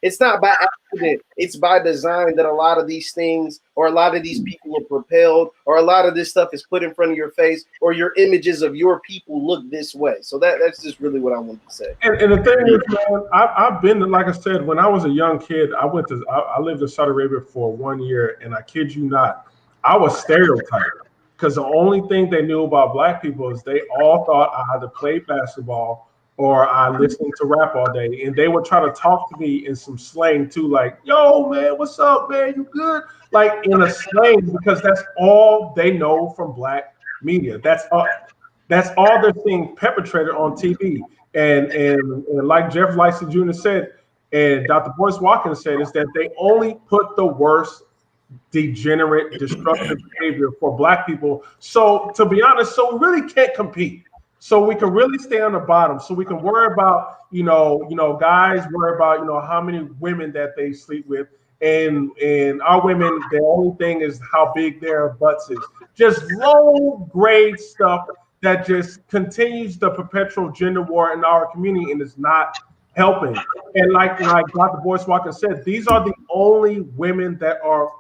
it's not by accident, it's by design that a lot of these things or a lot of these people are propelled or a lot of this stuff is put in front of your face or your images of your people look this way. So that's just really what I wanted to say. And the thing is, man, I've been, like I said, when I was a young kid, I lived in Saudi Arabia for 1 year, and I kid you not, I was stereotyped. Because the only thing they knew about black people is they all thought I either played basketball or I listened to rap all day. And they would try to talk to me in some slang too, like, yo, man, what's up, man? You good? Like in a slang, because that's all they know from black media. That's all they're seeing perpetrated on TV. And like Jeff Lyson Jr. said, and Dr. Boyce Watkins said, is that they only put the worst degenerate, destructive behavior for black people. So to be honest, so we really can't compete. So we can really stay on the bottom. So we can worry about, guys worry about, how many women that they sleep with. And our women, the only thing is how big their butts is. Just low grade stuff that just continues the perpetual gender war in our community and is not helping. And like Dr. Boyce Watkins said, these are the only women that are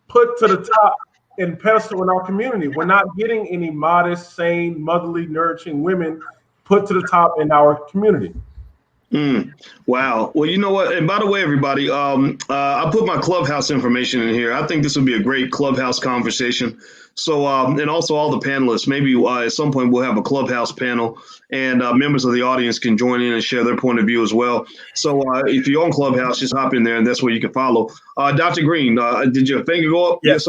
put to the top and pedestal in our community. We're not getting any modest, sane, motherly, nurturing women put to the top in our community. Wow. Well, you know what? And by the way, everybody, I put my Clubhouse information in here. I think this would be a great Clubhouse conversation. So, and also all the panelists, maybe at some point we'll have a Clubhouse panel and members of the audience can join in and share their point of view as well. So if you're on Clubhouse, just hop in there and that's where you can follow. Dr. Green, did your finger go up? Yes.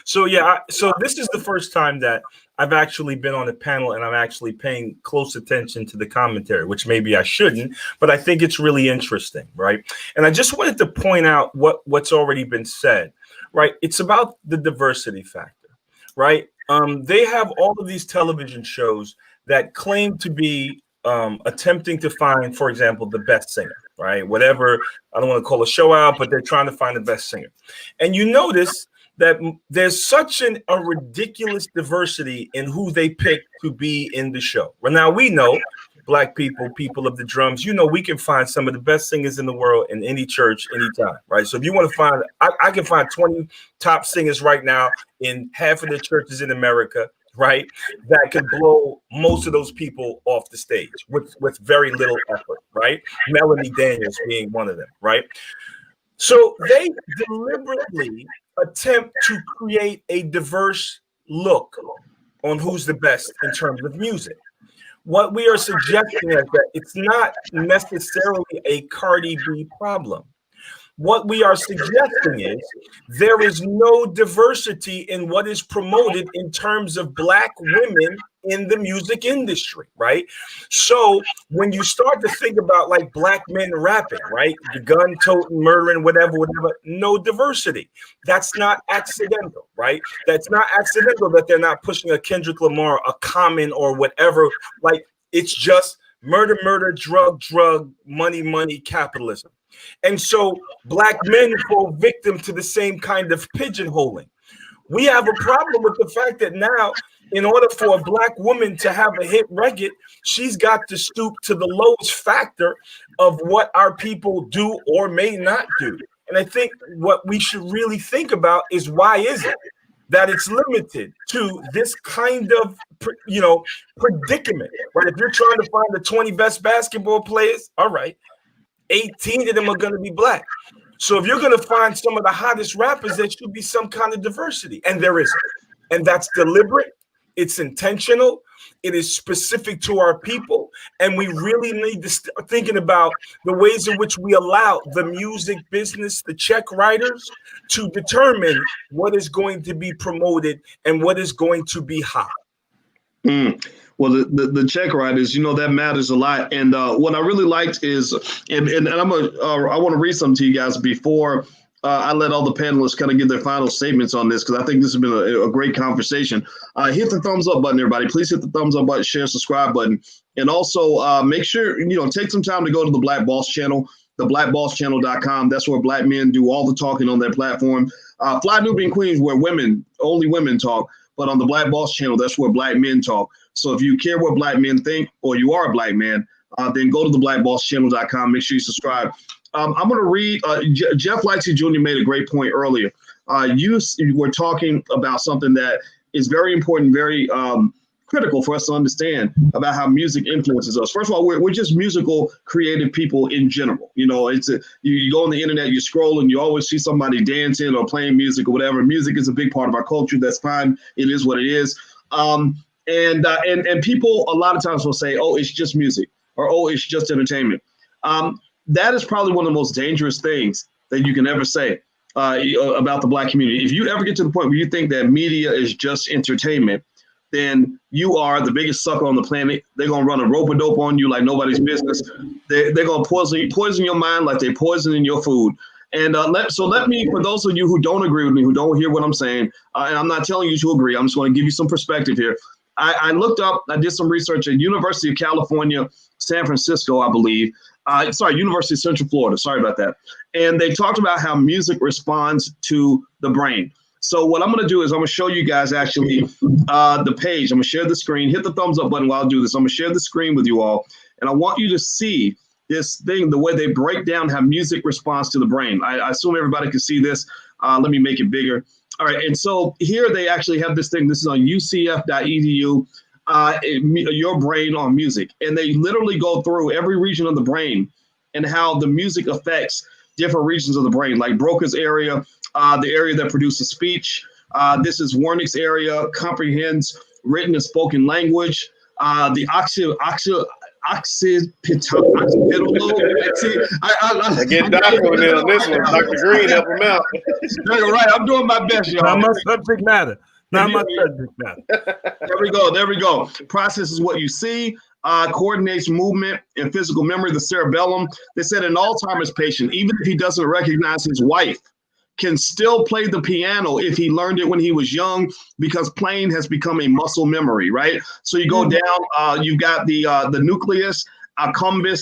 So this is the first time that I've actually been on a panel and I'm actually paying close attention to the commentary, which maybe I shouldn't, but I think it's really interesting, right? And I just wanted to point out what's already been said, right? It's about the diversity factor, right? They have all of these television shows that claim to be attempting to find, for example, the best singer, right? Whatever, I don't want to call a show out, but they're trying to find the best singer. And you notice that there's such a ridiculous diversity in who they pick to be in the show. Well, now we know Black people of the drums, we can find some of the best singers in the world in any church, anytime, right? So if you want to find, I can find 20 top singers right now in half of the churches in America, right? That could blow most of those people off the stage with very little effort, right? Melanie Daniels being one of them, right? So they deliberately attempt to create a diverse look on who's the best in terms of music. What we are suggesting is that it's not necessarily a Cardi B problem. What we are suggesting is there is no diversity in what is promoted in terms of Black women in the music industry, right? So when you start to think about like Black men rapping, right? The gun toting, murdering, whatever, no diversity. That's not accidental, right? That's not accidental that they're not pushing a Kendrick Lamar, a Common or whatever. Like it's just murder, drug, money, capitalism. And so Black men fall victim to the same kind of pigeonholing. We have a problem with the fact that now, in order for a Black woman to have a hit record, she's got to stoop to the lowest factor of what our people do or may not do. And I think what we should really think about is why is it that it's limited to this kind of, predicament, right? If you're trying to find the 20 best basketball players, all right, 18 of them are going to be Black. So if you're going to find some of the hottest rappers, there should be some kind of diversity, and there isn't. And that's deliberate, It's intentional. It is specific to our people. And we really need to start thinking about the ways in which we allow the music business, the check writers, to determine what is going to be promoted and what is going to be hot. Well, the check writers, that matters a lot. And what I really liked is, and I want to read something to you guys before I let all the panelists kind of give their final statements on this, because I think this has been a great conversation. Hit the thumbs up button, everybody. Please hit the thumbs up button, share, subscribe button. And also make sure, take some time to go to the Black Boss channel, theblackbosschannel.com. That's where Black men do all the talking on their platform. Fly Nubian Queens, where only women talk. But on the Black Boss channel, that's where Black men talk. So if you care what Black men think, or you are a Black man, then go to theblackbosschannel.com. Make sure you subscribe. I'm going to read. Jeff Lightsey Jr. made a great point earlier. You were talking about something that is very important, very critical for us to understand about how music influences us. First of all, we're just musical, creative people in general. You go on the internet, you scroll, and you always see somebody dancing or playing music or whatever. Music is a big part of our culture. That's fine. It is what it is. And people a lot of times will say, "Oh, it's just music," or "Oh, it's just entertainment." That is probably one of the most dangerous things that you can ever say about the Black community. If you ever get to the point where you think that media is just entertainment, then you are the biggest sucker on the planet. They're going to run a rope-a-dope on you like nobody's business. They're going to poison your mind like they're poisoning your food. And let me, for those of you who don't agree with me, who don't hear what I'm saying, and I'm not telling you to agree, I'm just going to give you some perspective here. I looked up, I did some research at University of California, San Francisco, I believe. University of Central Florida. Sorry about that. And they talked about how music responds to the brain. So what I'm going to do is I'm going to show you guys actually the page. I'm going to share the screen. Hit the thumbs up button while I do this. I'm going to share the screen with you all. And I want you to see this thing, the way they break down how music responds to the brain. I assume everybody can see this. Let me make it bigger. All right. And so here they actually have this thing. This is on ucf.edu. Your brain on music, and they literally go through every region of the brain and how the music affects different regions of the brain, like Broca's area, the area that produces speech. This is Wernick's area, comprehends written and spoken language. The occipital lobe. I get Dr. on this one. Dr. Green, help him out. Right, I'm doing my best, y'all. Not my subject matter. Not my subject matter. There we go. Processes what you see, coordinates movement and physical memory, the cerebellum. They said an Alzheimer's patient, even if he doesn't recognize his wife, can still play the piano if he learned it when he was young, because playing has become a muscle memory, right? So you go down, you've got the nucleus accumbens,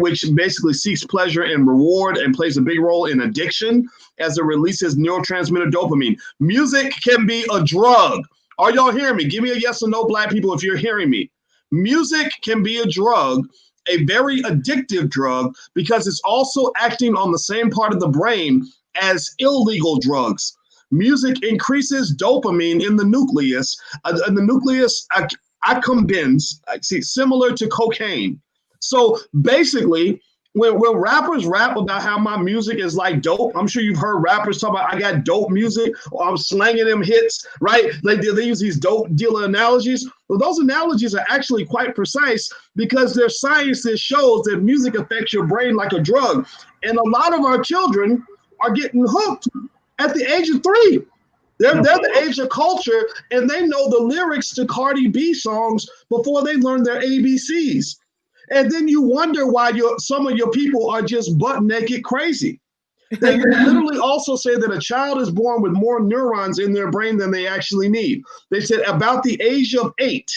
which basically seeks pleasure and reward and plays a big role in addiction as it releases neurotransmitter dopamine. Music can be a drug. Are y'all hearing me? Give me a yes or no, Black people, if you're hearing me. Music can be a drug, a very addictive drug, because it's also acting on the same part of the brain as illegal drugs. Music increases dopamine in the nucleus. And the nucleus accumbens, similar to cocaine. So basically, when rappers rap about how my music is like dope, I'm sure you've heard rappers talk about I got dope music, or I'm slanging them hits, right? Like they use these dope dealer analogies. Well, those analogies are actually quite precise, because there's science that shows that music affects your brain like a drug. And a lot of our children are getting hooked at the age of 3. They're the age of culture, and they know the lyrics to Cardi B songs before they learn their ABCs. And then you wonder why some of your people are just butt naked crazy. They literally also say that a child is born with more neurons in their brain than they actually need. They said about the age of 8,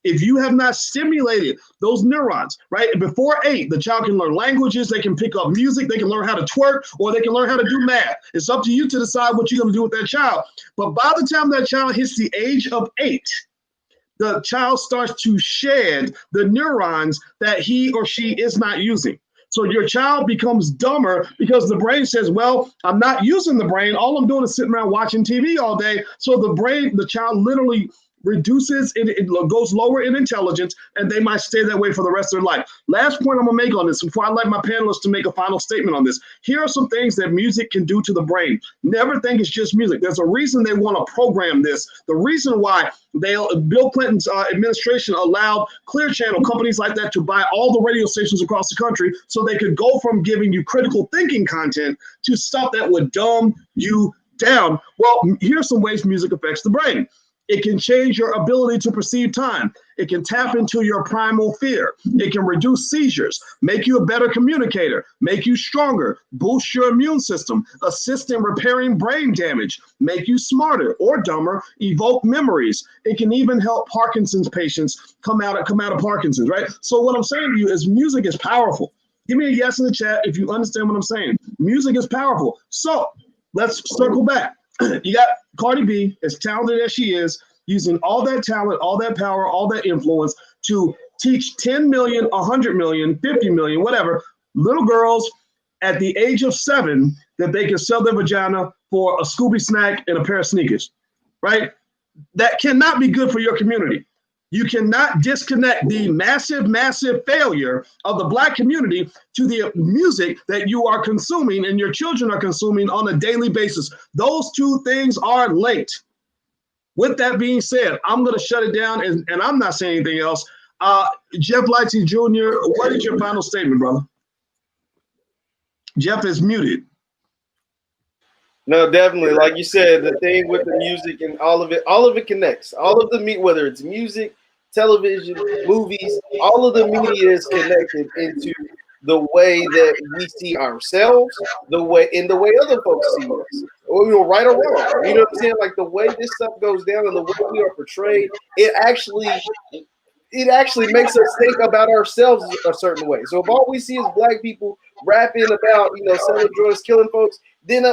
if you have not stimulated those neurons, right, before 8, the child can learn languages, they can pick up music, they can learn how to twerk, or they can learn how to do math. It's up to you to decide what you're going to do with that child. But by the time that child hits the age of 8, the child starts to shed the neurons that he or she is not using. So your child becomes dumber because the brain says, well, I'm not using the brain. All I'm doing is sitting around watching TV all day. So the child literally reduces, it goes lower in intelligence, and they might stay that way for the rest of their life. Last point I'm gonna make on this before I let my panelists to make a final statement on this. Here are some things that music can do to the brain. Never think it's just music. There's a reason they want to program this. The reason why Bill Clinton's administration allowed Clear Channel, companies like that, to buy all the radio stations across the country so they could go from giving you critical thinking content to stuff that would dumb you down. Well, here's some ways music affects the brain. It can change your ability to perceive time. It can tap into your primal fear. It can reduce seizures, make you a better communicator, make you stronger, boost your immune system, assist in repairing brain damage, make you smarter or dumber, evoke memories. It can even help Parkinson's patients come out of Parkinson's, right? So what I'm saying to you is music is powerful. Give me a yes in the chat if you understand what I'm saying. Music is powerful. So let's circle back. You got Cardi B, as talented as she is, using all that talent, all that power, all that influence to teach 10 million, 100 million, 50 million, whatever, little girls at the age of 7 that they can sell their vagina for a Scooby snack and a pair of sneakers, right? That cannot be good for your community. You cannot disconnect the massive, massive failure of the Black community to the music that you are consuming and your children are consuming on a daily basis. Those two things are linked. With that being said, I'm going to shut it down, and I'm not saying anything else. Jeff Lightsey Jr., what is your final statement, brother? Jeff is muted. No, definitely. Like you said, the thing with the music and all of it connects. All of the whether it's music, television, movies, all of the media is connected into the way that we see ourselves, the way other folks see us, or right or wrong. You know what I'm saying? Like the way this stuff goes down and the way we are portrayed, it actually makes us think about ourselves a certain way. So if all we see is Black people rapping about, selling drugs, killing folks, then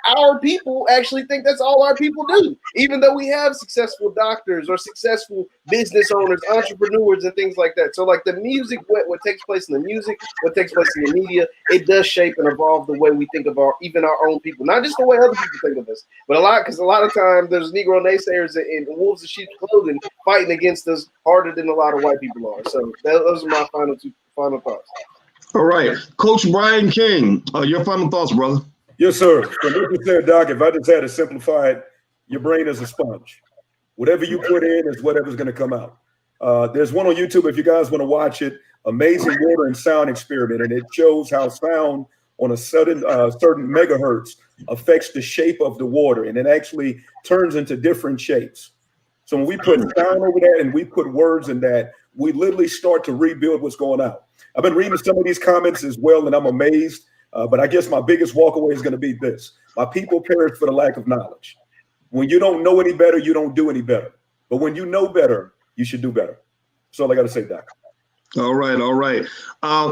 our people actually think that's all our people do, even though we have successful doctors or successful business owners, entrepreneurs, and things like that. So like the music, what takes place in the music, what takes place in the media, it does shape and evolve the way we think of even our own people, not just the way other people think of us, but because a lot of times there's Negro naysayers and wolves in sheep's clothing fighting against us harder than a lot of white people are. So those are my final thoughts. All right, Coach Brian King, your final thoughts, brother. Yes, sir. So like you said, Doc, if I just had to simplify it, your brain is a sponge. Whatever you put in is whatever's going to come out. There's one on YouTube if you guys want to watch it, Amazing Water and Sound Experiment, and it shows how sound on a certain megahertz affects the shape of the water, and it actually turns into different shapes. So when we put sound over that and we put words in that, we literally start to rebuild what's going on. I've been reading some of these comments as well, and I'm amazed. But I guess my biggest walkaway is going to be this. My people perish for the lack of knowledge. When you don't know any better, you don't do any better. But when you know better, you should do better. That's all I got to say, Doc. All right.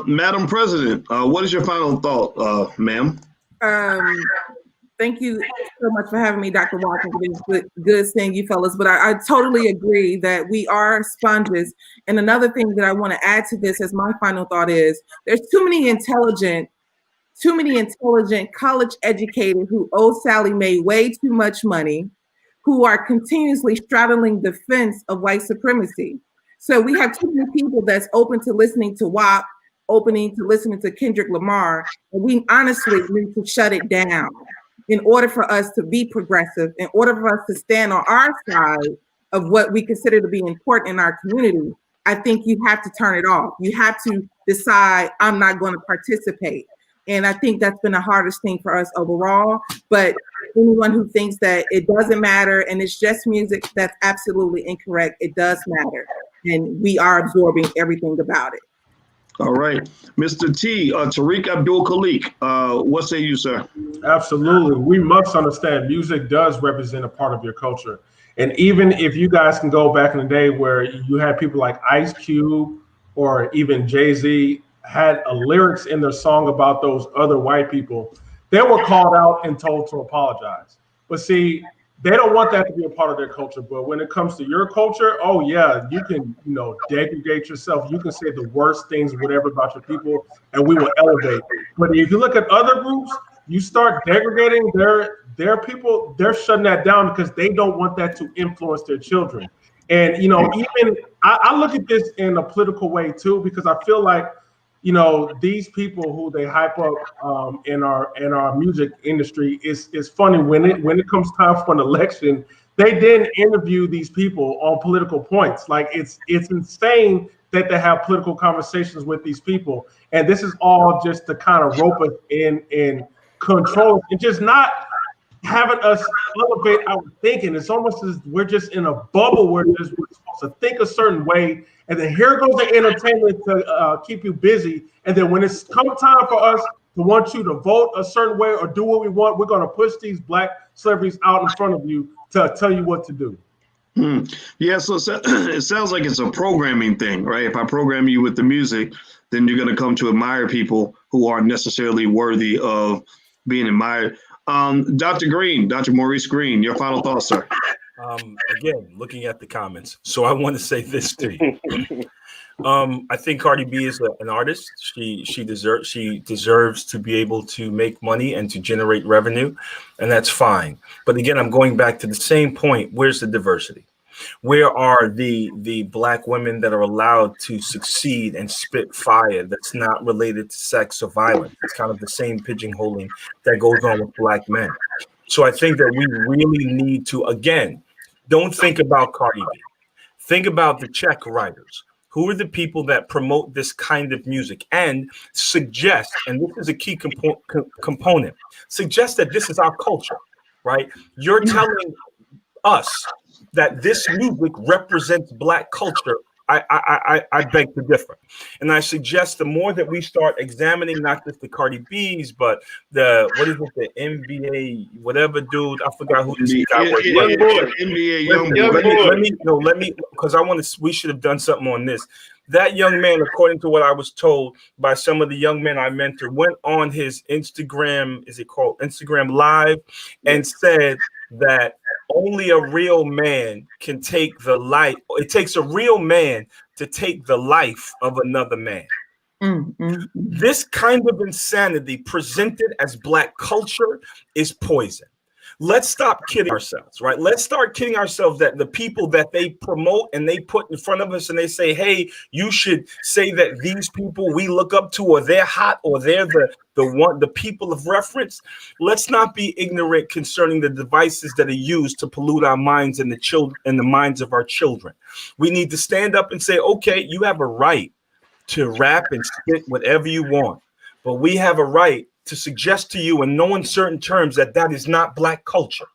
Madam President, what is your final thought, ma'am? Thank you so much for having me, Dr. Walker. It's good seeing you fellas. But I totally agree that we are sponges. And another thing that I want to add to this as my final thought is there's too many intelligent, college educated who owe Sally Mae way too much money, who are continuously straddling the fence of white supremacy. So we have too many people that's open to listening to WAP, opening to listening to Kendrick Lamar, and we honestly need to shut it down in order for us to be progressive, in order for us to stand on our side of what we consider to be important in our community. I think you have to turn it off. You have to decide, I'm not going to participate. And I think that's been the hardest thing for us overall. But anyone who thinks that it doesn't matter and it's just music, that's absolutely incorrect. It does matter. And we are absorbing everything about it. All right. Mr. T, Tariq Abdul Khalik, what say you, sir? Absolutely. We must understand music does represent a part of your culture. And even if you guys can go back in the day where you had people like Ice Cube or even Jay-Z had lyrics in their song about those other white people, they were called out and told to apologize. But see, they don't want that to be a part of their culture. But when it comes to your culture, oh yeah, you can, degrade yourself. You can say the worst things, whatever about your people, and we will elevate. But if you look at other groups, you start degrading their people, they're shutting that down because they don't want that to influence their children. And even I look at this in a political way too, because I feel like these people who they hype up in our music industry is funny when it comes time for an election, they then interview these people on political points. Like it's insane that they have political conversations with these people, and this is all just to kind of rope us in control and just not having us elevate our thinking. It's almost as we're just in a bubble where we're supposed to think a certain way, and then here goes the entertainment to keep you busy. And then when it's come time for us to want you to vote a certain way or do what we want, we're going to push these black celebrities out in front of you to tell you what to do. Yeah, so it sounds like it's a programming thing, right? If I program you with the music, then you're going to come to admire people who aren't necessarily worthy of being admired. Dr. Green, Dr. Maurice Green, your final thoughts, sir. Again, looking at the comments. So I want to say this to you. I think Cardi B is an artist. She deserves to be able to make money and to generate revenue, and that's fine. But again, I'm going back to the same point. Where's the diversity? Where are the black women that are allowed to succeed and spit fire that's not related to sex or violence? It's kind of the same pigeonholing that goes on with black men. So I think that we really need to, again, don't think about Cardi B. Think about the check writers. Who are the people that promote this kind of music and suggest, and this is a key component, suggest that this is our culture, right? You're telling us that this music represents black culture. I beg to differ. And I suggest the more that we start examining not just the Cardi B's, but the NBA, whatever dude, I forgot who this guy was. NBA Youngboy. Let me, because we should have done something on this. That young man, according to what I was told by some of the young men I mentored, went on his Instagram, is it called Instagram Live, and said that only a real man can take the life. It takes a real man to take the life of another man. This kind of insanity presented as black culture is poison. Let's stop kidding ourselves, right? Let's start kidding ourselves that the people that they promote and they put in front of us and they say, hey, you should say that these people we look up to, or they're hot, or they're the people of reference. Let's not be ignorant concerning the devices that are used to pollute our minds and the minds of our children. We need to stand up and say, okay, you have a right to rap and spit whatever you want, but we have a right to suggest to you in no uncertain terms that is not black culture.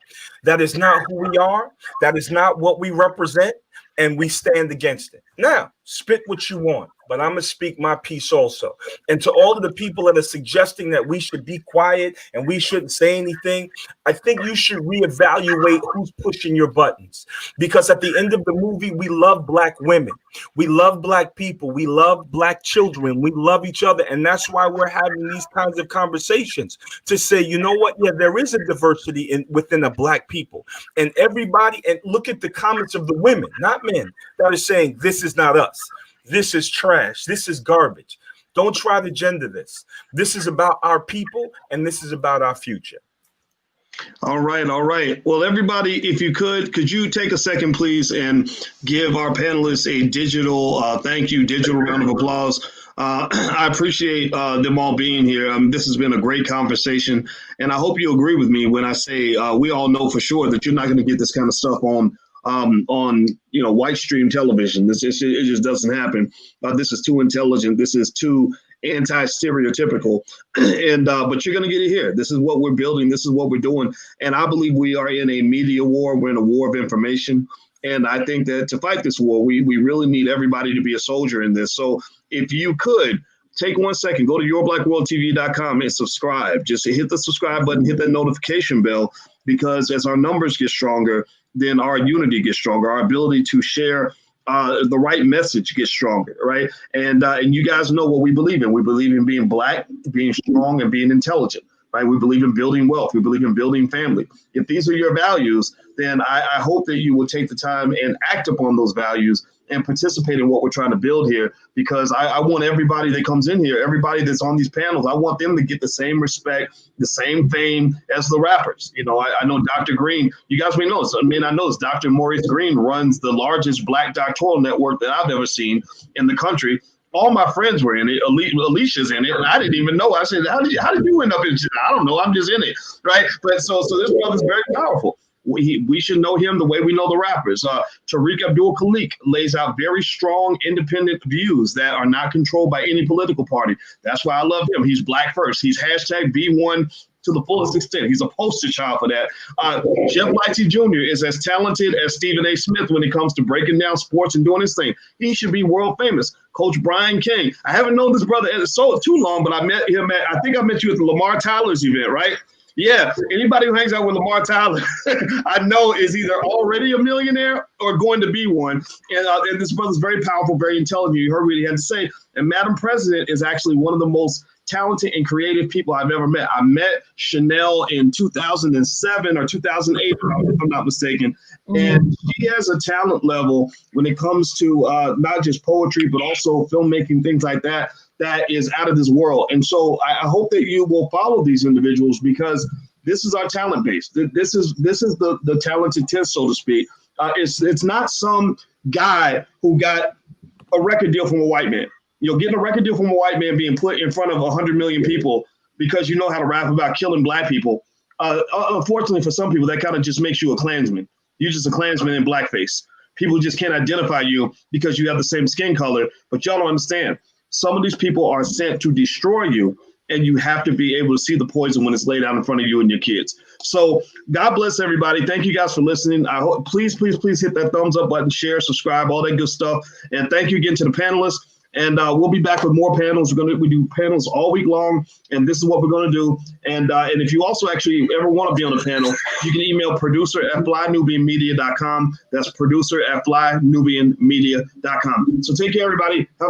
That is not who we are. That is not what we represent, and we stand against it. Now, spit what you want, but I'm going to speak my piece also. And to all of the people that are suggesting that we should be quiet and we shouldn't say anything, I think you should reevaluate who's pushing your buttons. Because at the end of the movie, we love black women. We love black people. We love black children. We love each other. And that's why we're having these kinds of conversations to say, you know what? Yeah, there is a diversity within the black people. And everybody, and look at the comments of the women, not men, that are saying, this is not us. This is trash. This is garbage. Don't try to gender this. This is about our people, and this is about our future. All right. All right. Well, everybody, if you could you take a second, please, and give our panelists a digital thank you, digital round of applause. I appreciate them all being here. This has been a great conversation, and I hope you agree with me when I say we all know for sure that you're not going to get this kind of stuff on white stream television. It just doesn't happen. This is too intelligent. This is too anti-stereotypical, and but you're going to get it here. This is what we're building. This is what we're doing, and I believe we are in a media war. We're in a war of information, and I think that to fight this war, we really need everybody to be a soldier in this. So if you could take 1 second, go to yourblackworldtv.com and subscribe. Just hit the subscribe button, hit that notification bell, because as our numbers get stronger, then our unity gets stronger. Our ability to share the right message gets stronger, right? And you guys know what we believe in. We believe in being black, being strong, and being intelligent, right? We believe in building wealth. We believe in building family. If these are your values, then I hope that you will take the time and act upon those values and participate in what we're trying to build here, because I want everybody that comes in here, everybody that's on these panels, I want them to get the same respect, the same fame as the rappers. You know, I know Dr. Green, you guys may know this. I mean, I know this. Dr. Maurice Green runs the largest Black doctoral network that I've ever seen in the country. All my friends were in it. Alicia's in it, and I didn't even know. I said, "How did you end up in it?" I don't know. I'm just in it, right? But so this brother's very powerful. We should know him the way we know the rappers. Tariq Abdul-Khalik lays out very strong, independent views that are not controlled by any political party. That's why I love him. He's Black first. He's hashtag B1 to the fullest extent. He's a poster child for that. Jeff Lightsey Jr. is as talented as Stephen A. Smith when it comes to breaking down sports and doing his thing. He should be world famous. Coach Brian King. I haven't known this brother so too long, but I met him I think I met you at the Lamar Tyler's event, right? Yeah, anybody who hangs out with Lamar Tyler, I know is either already a millionaire or going to be one. And this brother's very powerful, very intelligent. You heard what he had to say. And Madam President is actually one of the most talented and creative people I've ever met. I met Chanel in 2007 or 2008, if I'm not mistaken. And she has a talent level when it comes to not just poetry, but also filmmaking, things like that, that is out of this world. And so I hope that you will follow these individuals, because this is our talent base. This is the talented 10, so to speak. It's not some guy who got a record deal from a white man. You know, getting a record deal from a white man being put in front of 100 million people because you know how to rap about killing Black people. Unfortunately, for some people, that kind of just makes you a Klansman. You're just a Klansman in blackface. People just can't identify you because you have the same skin color, but y'all don't understand. Some of these people are sent to destroy you, and you have to be able to see the poison when it's laid out in front of you and your kids. So God bless everybody. Thank you guys for listening. I hope please hit that thumbs up button, share, subscribe, all that good stuff. And thank you again to the panelists. And we'll be back with more panels. We do panels all week long, and this is what we're going to do. And if you also actually ever want to be on a panel, you can email producer@flynubianmedia.com. That's producer@flynubianmedia.com. So take care, everybody. Have